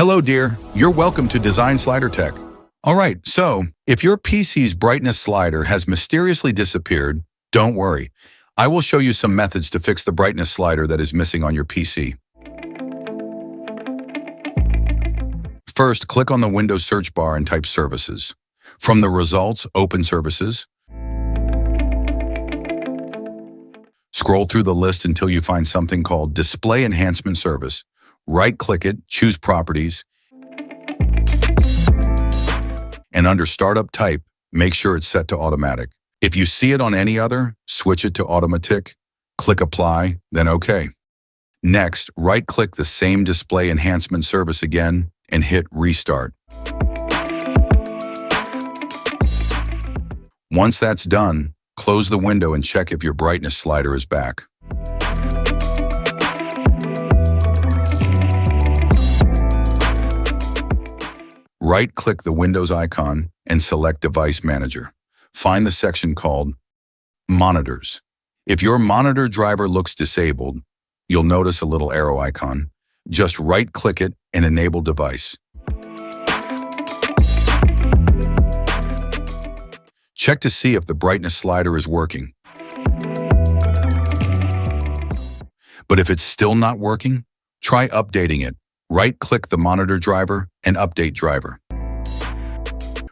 Hello, dear. You're welcome to Design Slider Tech. All right, so if your PC's brightness slider has mysteriously disappeared, don't worry. I will show you some methods to fix the brightness slider that is missing on your PC. First, click on the Windows search bar and type Services. From the results, open Services. Scroll through the list until you find something called Display Enhancement Service. Right-click it, choose Properties, and under Startup Type, make sure it's set to Automatic. If you see it on any other, switch it to Automatic, click Apply, then OK. Next, right-click the same Display Enhancement Service again and hit Restart. Once that's done, close the window and check if your brightness slider is back. Right-click the Windows icon and select Device Manager. Find the section called Monitors. If your monitor driver looks disabled, you'll notice a little arrow icon. Just right-click it and enable device. Check to see if the brightness slider is working. But if it's still not working, try updating it. Right-click the monitor driver and update driver.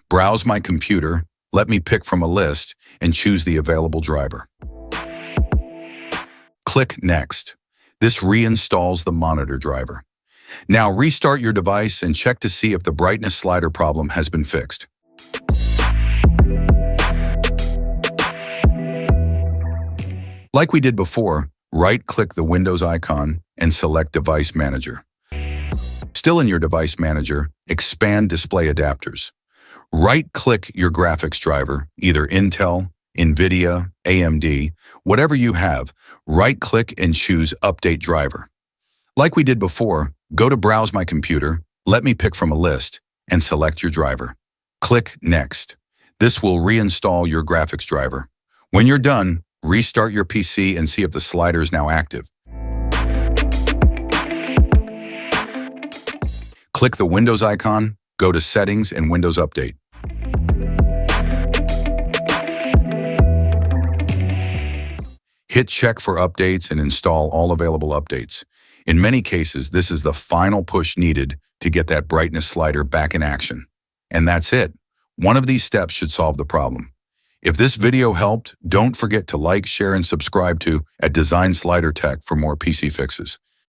Browse My Computer, let me pick from a list, and choose the available driver. Click Next. This reinstalls the monitor driver. Now restart your device and check to see if the brightness slider problem has been fixed. Like we did before, right-click the Windows icon and select Device Manager. Still in your Device Manager, expand Display Adapters. Right-click your graphics driver, either Intel, NVIDIA, AMD, whatever you have. Right-click and choose Update Driver. Like we did before, go to Browse My Computer, let me pick from a list, and select your driver. Click Next. This will reinstall your graphics driver. When you're done, restart your PC and see if the slider is now active. Click the Windows icon, go to Settings and Windows Update. Hit Check for updates and install all available updates. In many cases, this is the final push needed to get that brightness slider back in action. And that's it. One of these steps should solve the problem. If this video helped, don't forget to like, share, and subscribe to Design Slider Tech for more PC fixes.